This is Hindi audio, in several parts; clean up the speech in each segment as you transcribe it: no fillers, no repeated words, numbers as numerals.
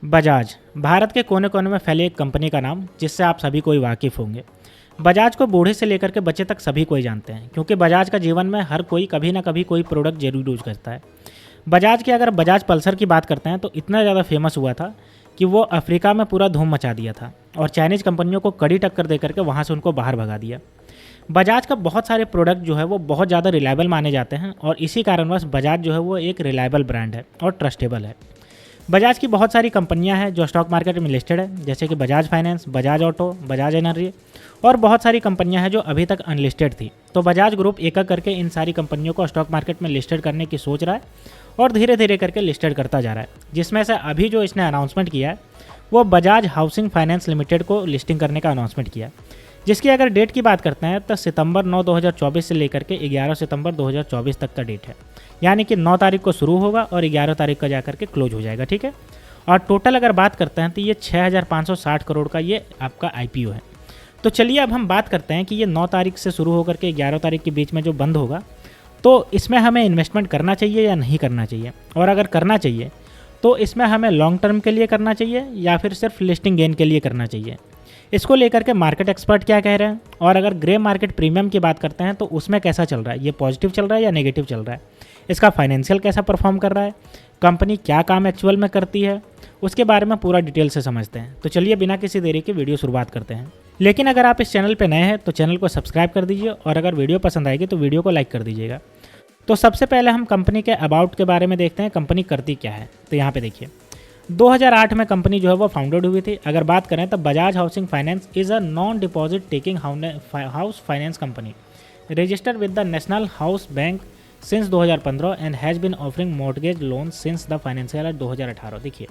बजाज भारत के कोने कोने में फैले एक कंपनी का नाम जिससे आप सभी कोई वाकिफ़ होंगे। बजाज को बूढ़े से लेकर के बच्चे तक सभी कोई जानते हैं क्योंकि बजाज का जीवन में हर कोई कभी ना कभी कोई प्रोडक्ट जरूर यूज करता है। बजाज की अगर बजाज पल्सर की बात करते हैं तो इतना ज़्यादा फेमस हुआ था कि वो अफ्रीका में पूरा धूम मचा दिया था और चाइनीज़ कंपनियों को कड़ी टक्कर दे करके वहाँ से उनको बाहर भगा दिया। बजाज का बहुत सारे प्रोडक्ट जो है वो बहुत ज़्यादा रिलायबल माने जाते हैं और इसी कारणवश बजाज जो है वो एक रिलायबल ब्रांड है और ट्रस्टेबल है। बजाज की बहुत सारी कंपनियां हैं जो स्टॉक मार्केट में लिस्टेड है, जैसे कि Bajaj finance, Bajaj auto, Bajaj energy और बहुत सारी कंपनियां हैं जो अभी तक अनलिस्टेड थी। तो बजाज ग्रुप एक एक करके इन सारी कंपनियों को स्टॉक मार्केट में लिस्टेड करने की सोच रहा है और धीरे धीरे करके लिस्टेड करता जा रहा है, जिसमें से अभी जो इसने अनाउंसमेंट किया है वो बजाज हाउसिंग फाइनेंस लिमिटेड को लिस्टिंग करने का अनाउंसमेंट किया, जिसकी अगर डेट की बात करते हैं तो सितंबर 9 2024 से लेकर के 11 सितंबर 2024 तक का डेट है। यानी कि 9 तारीख को शुरू होगा और 11 तारीख को जाकर के क्लोज हो जाएगा, ठीक है। और टोटल अगर बात करते हैं तो ये 6560 करोड़ का ये आपका आईपीओ है। तो चलिए अब हम बात करते हैं कि ये 9 तारीख से शुरू होकर के 11 तारीख के बीच में जो बंद होगा तो इसमें हमें इन्वेस्टमेंट करना चाहिए या नहीं करना चाहिए, और अगर करना चाहिए तो इसमें हमें लॉन्ग टर्म के लिए करना चाहिए या फिर सिर्फ लिस्टिंग गेन के लिए करना चाहिए। इसको लेकर के मार्केट एक्सपर्ट क्या कह रहे हैं, और अगर ग्रे मार्केट प्रीमियम की बात करते हैं तो उसमें कैसा चल रहा है, ये पॉजिटिव चल रहा है या नेगेटिव चल रहा है, इसका फाइनेंशियल कैसा परफॉर्म कर रहा है, कंपनी क्या काम एक्चुअल में करती है, उसके बारे में पूरा डिटेल से समझते हैं। तो चलिए बिना किसी देरी के वीडियो शुरुआत करते हैं। लेकिन अगर आप इस चैनल पर नए हैं तो चैनल को सब्सक्राइब कर दीजिए और अगर वीडियो पसंद आएगी तो वीडियो को लाइक कर दीजिएगा। तो सबसे पहले हम कंपनी के अबाउट के बारे में देखते हैं, कंपनी करती क्या है। तो यहाँ पे देखिए 2008 में कंपनी जो है वो फाउंडेड हुई थी। अगर बात करें तो Bajaj housing finance is a non deposit taking house finance company registered with the national house bank since 2015 and has been offering mortgage loan since the financial year 2018। देखिए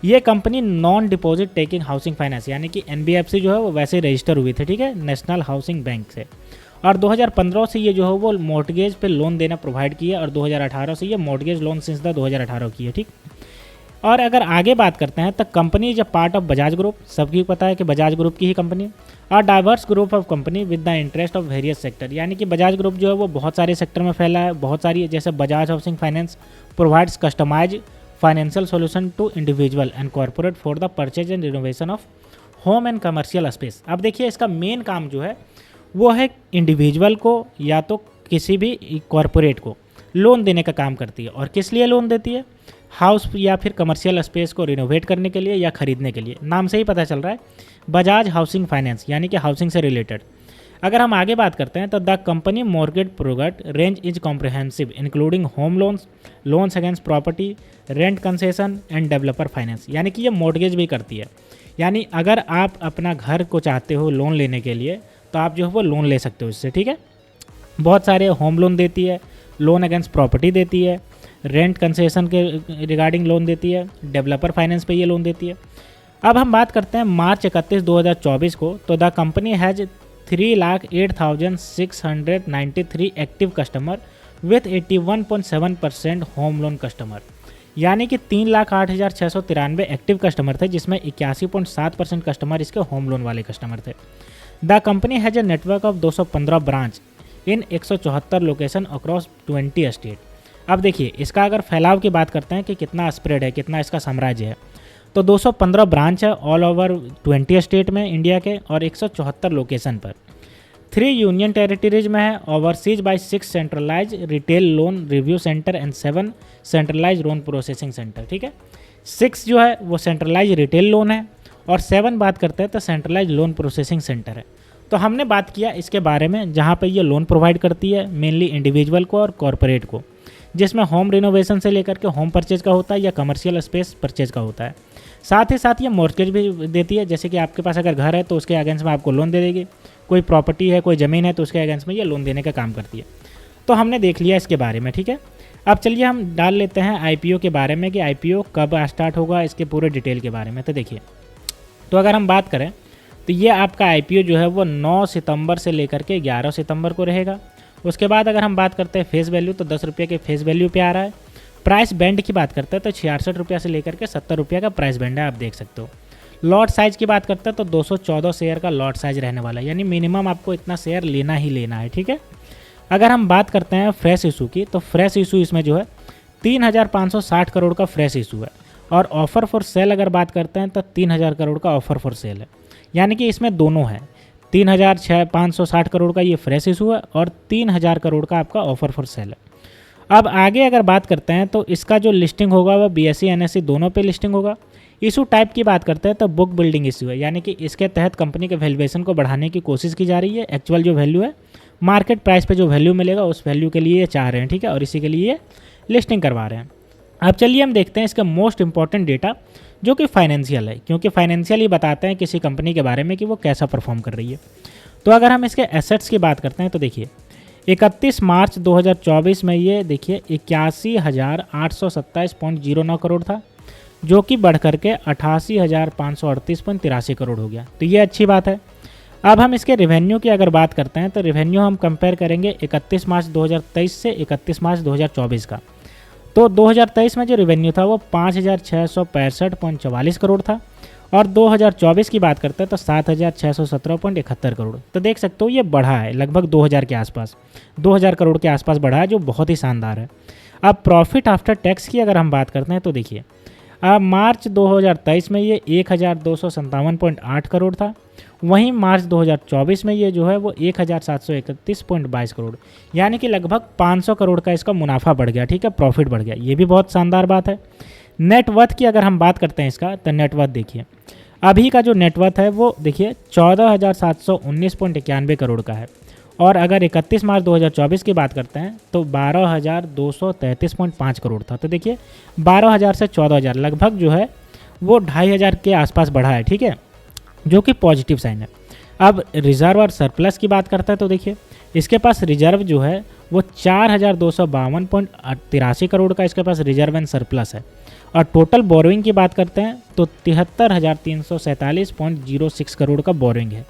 ये company non deposit taking housing finance यानी कि NBFC जो है वो वैसे रजिस्टर हुई थी, ठीक है, नेशनल हाउसिंग बैंक से, और 2015 से ये जो है वो मॉर्टगेज पे लोन देना प्रोवाइड किया और 2018 से ये मॉर्टगेज लोन सिंस द 2018 की है, ठीक। और अगर आगे बात करते हैं तो company is a part of Bajaj group, सबकी पता है कि बजाज ग्रुप की ही कंपनी, और diverse group of company with the interest of various sector, यानी कि बजाज ग्रुप जो है वो बहुत सारे सेक्टर में फैला है। बहुत सारी, जैसे Bajaj housing finance provides customise financial solution to individual and corporate for the purchase and renovation of home and commercial space. अब देखिए इसका मेन काम जो है वो है इंडिविजुअल को या तो किसी भी कॉरपोरेट को लोन देने का काम करती है। और किस लिए लोन देती है, हाउस या फिर कमर्शियल स्पेस को रिनोवेट करने के लिए या खरीदने के लिए। नाम से ही पता चल रहा है बजाज हाउसिंग फाइनेंस यानी कि हाउसिंग से रिलेटेड। अगर हम आगे बात करते हैं तो the company mortgage product range is comprehensive including home loans, loans against property, rent concession end developer finance, यानी कि ये मॉर्गेज भी करती है। यानी अगर आप अपना घर को चाहते हो लोन लेने के लिए तो आप जो है वो लोन ले सकते हो इससे, ठीक है। बहुत सारे होम लोन देती है, लोन अगेंस्ट प्रॉपर्टी देती है, रेंट कंसेशन के रिगार्डिंग लोन देती है, डेवलपर फाइनेंस पे ये लोन देती है। अब हम बात करते हैं मार्च 31 2024 को, तो the company has 3,08,693 active customer with 81.7% home loan customer, यानी कि 3,08,693 एक्टिव कस्टमर थे जिसमें 81.7% कस्टमर इसके होम लोन वाले कस्टमर थे। The company has a network of 215 branch in 174 location across 20 state. अब देखिए इसका अगर फैलाव की बात करते हैं कि कितना स्प्रेड है, कितना इसका साम्राज्य है, तो 215 ब्रांच है ऑल ओवर 20 स्टेट में इंडिया के और 174 लोकेशन पर। 3 यूनियन टेरिटरीज में है, overseas by 6 centralise retail loan review centre and 7 centralise loan processing centre, ठीक है। 6 जो है वो सेंट्रलाइज रिटेल लोन है और 7 बात करते हैं तो सेंट्रलाइज लोन प्रोसेसिंग सेंटर है। तो हमने बात किया इसके बारे में जहाँ पे ये लोन प्रोवाइड करती है मेनली इंडिविजुअल को और कॉरपोरेट को, जिसमें होम रिनोवेशन से लेकर के होम परचेज का होता है या कमर्शियल स्पेस परचेज का होता है। साथ ही साथ ये मॉर्गेज भी देती है, जैसे कि आपके पास अगर घर है तो उसके अगेंस्ट में आपको लोन दे देगी, कोई प्रॉपर्टी है, कोई ज़मीन है तो उसके अगेंस्ट में ये लोन देने का काम करती है। तो हमने देख लिया इसके बारे में, ठीक है। अब चलिए हम डाल लेते हैं IPO के बारे में कि IPO कब स्टार्ट होगा, इसके पूरे डिटेल के बारे में। तो देखिए, तो अगर हम बात करें तो ये आपका IPO जो है वो 9 सितंबर से लेकर के 11 सितंबर को रहेगा। उसके बाद अगर हम बात करते हैं फेस वैल्यू तो 10 रुपये के फेस वैल्यू पे आ रहा है। प्राइस बैंड की बात करते हैं तो 66 रुपये से लेकर के 70 रुपये का प्राइस बैंड है, आप देख सकते हो। लॉट साइज़ की बात करते हैं तो 214 शेयर का लॉट साइज रहने वाला है, यानी मिनिमम आपको इतना शेयर लेना ही लेना है, ठीक है। अगर हम बात करते हैं फ्रेश इशू की तो फ्रेश इशू इसमें जो है 3,560 करोड़ का फ्रेश इशू है और ऑफ़र फॉर सेल अगर बात करते हैं तो 3000 करोड़ का ऑफ़र फॉर सेल है, यानी कि इसमें दोनों है। 3560 करोड़ का ये फ्रेश इशू है और 3000 करोड़ का आपका ऑफ़र फॉर सेल है। अब आगे अगर बात करते हैं तो इसका जो लिस्टिंग होगा वह BSE NSE दोनों पे लिस्टिंग होगा। इशू टाइप की बात करते हैं तो बुक बिल्डिंग इशू है, यानी कि इसके तहत कंपनी के वैल्यूएशन को बढ़ाने की कोशिश की जा रही है। एक्चुअल जो वैल्यू है, मार्केट प्राइस पे जो वैल्यू मिलेगा उस वैल्यू के लिए ये चाह रहे हैं, ठीक है, और इसी के लिए ये लिस्टिंग करवा रहे हैं। अब चलिए हम देखते हैं इसका मोस्ट इंपॉर्टेंट डेटा जो कि फाइनेंशियल है, क्योंकि फाइनेंशियल ही बताते हैं किसी कंपनी के बारे में कि वो कैसा परफॉर्म कर रही है। तो अगर हम इसके एसेट्स की बात करते हैं तो देखिए 31 मार्च 2024 में ये देखिए 81,827.09 करोड़ था, जो कि बढ़ करके 88,538.83 करोड़ हो गया। तो ये अच्छी बात है। अब हम इसके रेवेन्यू की अगर बात करते हैं तो रेवेन्यू हम कंपेयर करेंगे 31 मार्च 2023 से 31 मार्च 2024 का। तो 2023 में जो रेवेन्यू था वो 5,665.44 करोड़ था और 2024 की बात करते हैं तो 7,617.71 करोड़। तो देख सकते हो ये बढ़ा है लगभग 2000 के आसपास, 2000 करोड़ के आसपास बढ़ा है, जो बहुत ही शानदार है। अब प्रॉफिट आफ्टर टैक्स की अगर हम बात करते हैं तो देखिए अब मार्च 2023 में ये 1,257.8 करोड़ था, वहीं मार्च 2024 में ये जो है वो 1,731.22 करोड़, यानी कि लगभग 500 करोड़ का इसका मुनाफा बढ़ गया, ठीक है, प्रॉफिट बढ़ गया। ये भी बहुत शानदार बात है। नेटवर्थ की अगर हम बात करते हैं इसका, तो नेटवर्थ देखिए अभी का जो नेटवर्थ है वो देखिए 14,719.91 करोड़ का है, और अगर 31 मार्च 2024 की बात करते हैं तो 12,233.5 करोड़ था। तो देखिए 12,000 से 14,000 लगभग जो है वो 2,500 के आसपास बढ़ा है, ठीक है, जो कि पॉजिटिव साइन है। अब रिजर्व और सरप्लस की बात करते हैं तो देखिए इसके पास रिजर्व जो है वो 4,252.83 करोड़ का इसके पास रिजर्व एंड सरप्लस है, और टोटल बोरोइंग की बात करते हैं तो 73,347.06 करोड़ का बोरोइंग है।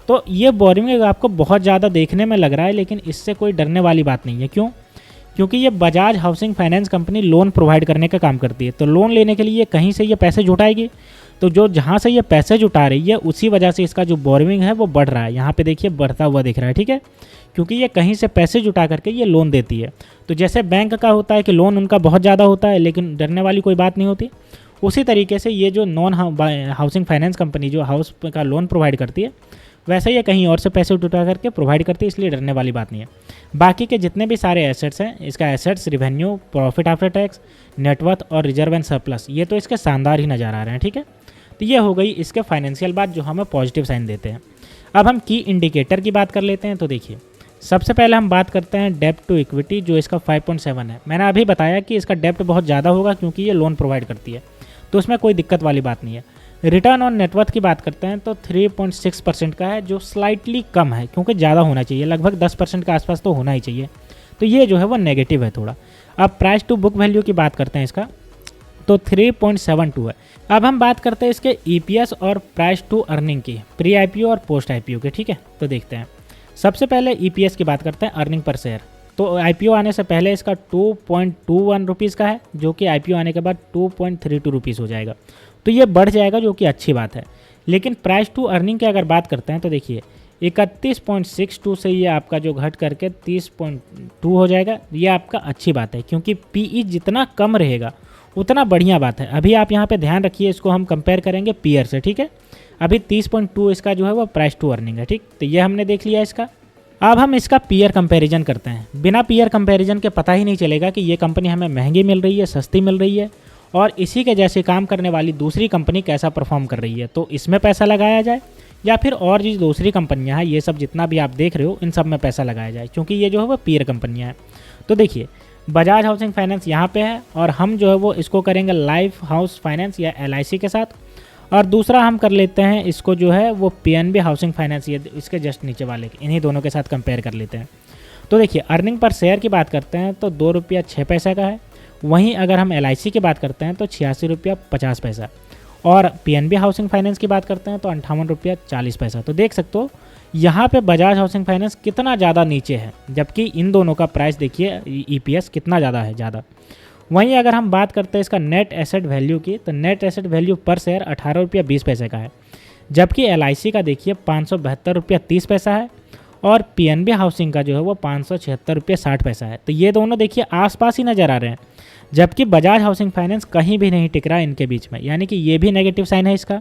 तो ये बोरोइंग आपको बहुत ज़्यादा देखने में लग रहा है, लेकिन इससे कोई डरने वाली बात नहीं है। क्यों? क्योंकि ये Bajaj housing finance company loan provide करने का काम करती है। तो लोन लेने के लिए कहीं से ये पैसे जुटाएगी, तो जो जहाँ से ये पैसे जुटा रही है उसी वजह से इसका जो बोरोइंग है वो बढ़ रहा है। यहाँ पे देखिए बढ़ता हुआ दिख रहा है, ठीक है, क्योंकि ये कहीं से पैसे जुटा करके ये लोन देती है। तो जैसे बैंक का होता है कि लोन उनका बहुत ज़्यादा होता है लेकिन डरने वाली कोई बात नहीं होती, उसी तरीके से ये जो नॉन हाउसिंग फाइनेंस कंपनी जो हाउस का लोन प्रोवाइड करती है, वैसे ये कहीं और से पैसे जुटा करके प्रोवाइड करती है, इसलिए डरने वाली बात नहीं है। बाकी के जितने भी सारे एसेट्स हैं, इसका assets, revenue, profit after tax, net worth और रिजर्व एंड सरप्लस, ये तो इसके शानदार ही नज़र आ रहे हैं, ठीक है। तो ये हो गई इसके फाइनेंशियल बात जो हमें पॉजिटिव साइन देते हैं। अब हम की इंडिकेटर की बात कर लेते हैं। तो देखिए सबसे पहले हम बात करते हैं डेप्ट टू इक्विटी, जो इसका 5.7 है। मैंने अभी बताया कि इसका डेप्ट बहुत ज़्यादा होगा क्योंकि ये लोन प्रोवाइड करती है, तो उसमें कोई दिक्कत वाली बात नहीं है। रिटर्न ऑन नेटवर्थ की बात करते हैं तो 3.6% का है, जो स्लाइटली कम है क्योंकि ज़्यादा होना चाहिए, लगभग 10% के आसपास तो होना ही चाहिए। तो ये जो है वो नेगेटिव है थोड़ा। अब प्राइस टू बुक वैल्यू की बात करते हैं इसका, तो 3.72 है। अब हम बात करते हैं इसके EPS और प्राइस टू अर्निंग की, प्री IPO और पोस्ट IPO के, ठीक है। तो देखते हैं सबसे पहले EPS की बात करते हैं, अर्निंग पर शेयर। तो IPO आने से पहले इसका 2.21 रुपीज़ का है, जो कि IPO आने के बाद 2.32 रुपीज़ हो जाएगा। तो ये बढ़ जाएगा, जो कि अच्छी बात है। लेकिन प्राइस टू अर्निंग की अगर बात करते हैं तो देखिए 31.62 से ये आपका जो घट करके 30.2 हो जाएगा। ये आपका अच्छी बात है, क्योंकि PE जितना कम रहेगा उतना बढ़िया बात है। अभी आप यहाँ पे ध्यान रखिए, इसको हम कंपेयर करेंगे पीयर से, ठीक है। अभी 30.2 इसका जो है वो प्राइस टू अर्निंग है, ठीक। तो ये हमने देख लिया इसका। अब हम इसका पीयर कंपैरिजन करते हैं। बिना पीयर कंपैरिजन के पता ही नहीं चलेगा कि ये कंपनी हमें महंगी मिल रही है, सस्ती मिल रही है, और इसी के जैसे काम करने वाली दूसरी कंपनी कैसा परफॉर्म कर रही है। तो इसमें पैसा लगाया जाए या फिर और जो दूसरी कंपनियां हैं, ये सब जितना भी आप देख रहे हो, इन सब में पैसा लगाया जाए, क्योंकि ये जो है वो पीयर कंपनियां हैं। तो देखिए बजाज हाउसिंग फाइनेंस यहाँ पे है, और हम जो है वो इसको करेंगे लाइफ हाउस फाइनेंस या LIC के साथ, और दूसरा हम कर लेते हैं इसको जो है वो PNB हाउसिंग फाइनेंस, ये इसके जस्ट नीचे वाले, इन्हीं दोनों के साथ कंपेयर कर लेते हैं। तो देखिए अर्निंग पर शेयर की बात करते हैं तो 2 रुपया 6 पैसा का है। वहीं अगर हम LIC की बात करते हैं तो 86 रुपया 50 पैसा, और PNB हाउसिंग फाइनेंस की बात करते हैं तो 58 रुपया 40 पैसा। तो देख सकते हो यहाँ पे बजाज हाउसिंग फाइनेंस कितना ज़्यादा नीचे है, जबकि इन दोनों का प्राइस देखिए EPS कितना ज़्यादा है, ज़्यादा। वहीं अगर हम बात करते हैं इसका नेट एसेट वैल्यू की, तो नेट एसेट वैल्यू पर शेयर 18 रुपया 20 पैसे का है, जबकि LIC का देखिए 572 रुपया 30 पैसा है, और पीएनबी हाउसिंग का जो है वो 576 रुपये 60 पैसा है। तो ये दोनों देखिए आसपास ही नज़र आ रहे हैं, जबकि बजाज हाउसिंग फाइनेंस कहीं भी नहीं टिक रहा इनके बीच में, यानी कि ये भी नेगेटिव साइन है इसका।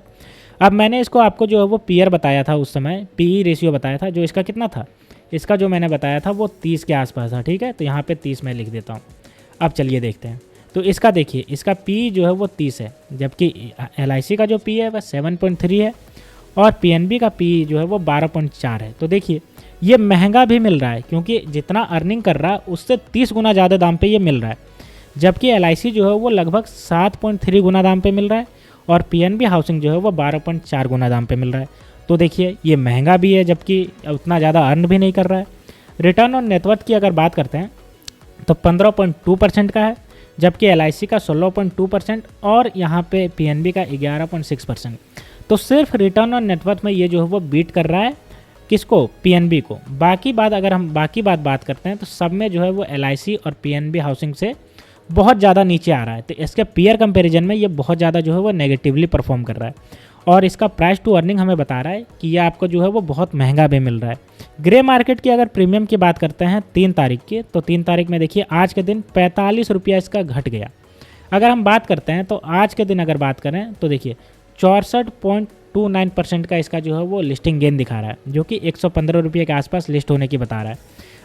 अब मैंने इसको आपको जो है वो पीयर बताया था उस समय, पीई रेशियो बताया था, जो इसका कितना था, इसका जो मैंने बताया था वो 30 के आसपास था, ठीक है। तो यहाँ पे 30 मैं लिख देता हूँ। अब चलिए देखते हैं। तो इसका देखिए, इसका पी जो है वो 30 है, जबकि एलआईसी का जो पी है वह 7.3 है और पीएनबी का पी जो है वो 12.4 है। तो देखिए ये महंगा भी मिल रहा है, क्योंकि जितना अर्निंग कर रहा है उससे 30 गुना ज़्यादा दाम पे ये मिल रहा है, जबकि एलआईसी जो है वो लगभग 7.3 गुना दाम पे मिल रहा है और पीएनबी हाउसिंग जो है वो 12.4 गुना दाम पे मिल रहा है। तो देखिए ये महंगा भी है, जबकि उतना ज़्यादा अर्न भी नहीं कर रहा है। रिटर्न ऑन नेटवर्थ की अगर बात करते हैं तो 15.2% का है, जबकि एलआईसी का 16.2% और यहाँ पे पीएनबी का 11.6%। तो सिर्फ रिटर्न ऑन नेटवर्थ में ये जो है वो बीट कर रहा है किसको, पीएनबी को। बाकी बात अगर हम बात करते हैं तो सब में जो है वो एलआईसी और पीएनबी हाउसिंग से बहुत ज़्यादा नीचे आ रहा है। तो इसके पीयर कंपैरिजन में ये बहुत ज़्यादा जो है वो नेगेटिवली परफॉर्म कर रहा है और इसका प्राइस टू अर्निंग हमें बता रहा है कि ये आपको जो है वो बहुत महंगा भी मिल रहा है। ग्रे मार्केट की अगर प्रीमियम की बात करते हैं 3 तारीख की, तो 3 तारीख में देखिए आज के दिन 45 रुपया इसका घट गया। अगर हम बात करते हैं तो आज के दिन अगर बात करें तो देखिए 64.29% का इसका जो है वो लिस्टिंग गेन दिखा रहा है, जो कि 115 रुपये के आसपास लिस्ट होने की बता रहा है।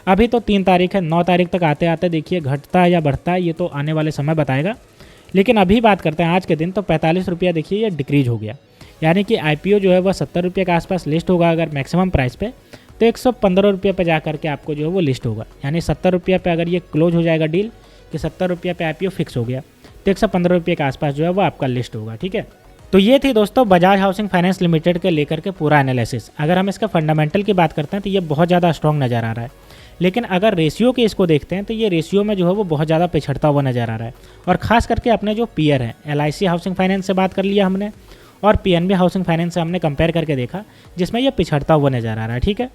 अभी तो 3 तारीख है, 9 तारीख तक आते आते देखिए घटता है या बढ़ता है, ये तो आने वाले समय बताएगा। लेकिन अभी बात करते हैं आज के दिन, तो 45 रुपया देखिए ये डिक्रीज हो गया, यानी कि आईपीओ जो है वह 70 रुपये के आसपास लिस्ट होगा अगर मैक्सिमम प्राइस पे, तो 115 रुपये पे जा करके आपको जो है वो लिस्ट होगा। यानी 70 रुपये पे अगर ये क्लोज हो जाएगा डील कि 70 रुपये पे आईपीओ फिक्स हो गया, तो 115 रुपये के आसपास जो है वो आपका लिस्ट होगा, ठीक है। तो ये थी दोस्तों बजाज हाउसिंग फाइनेंस लिमिटेड के लेकर के पूरा एनालिसिस। अगर हम इसका फंडामेंटल की बात करते हैं तो ये बहुत ज़्यादा स्ट्रॉन्ग नज़र आ रहा है, लेकिन अगर रेशियो के इसको देखते हैं तो ये रेशियो में जो है वो बहुत ज़्यादा पिछड़ता हुआ नज़र आ रहा है। और ख़ास करके अपने जो पीयर हैं, एलआईसी हाउसिंग फाइनेंस से बात कर लिया हमने और पीएनबी हाउसिंग फाइनेंस से हमने कंपेयर करके देखा, जिसमें ये पिछड़ता हुआ नज़र आ रहा है, ठीक है।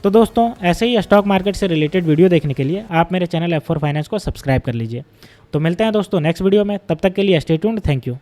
तो दोस्तों ऐसे ही स्टॉक मार्केट से रिलेटेड वीडियो देखने के लिए आप मेरे चैनल F4 फाइनेंस को सब्सक्राइब कर लीजिए। तो मिलते हैं दोस्तों नेक्स्ट वीडियो में, तब तक के लिए स्टे ट्यून्ड, थैंक यू।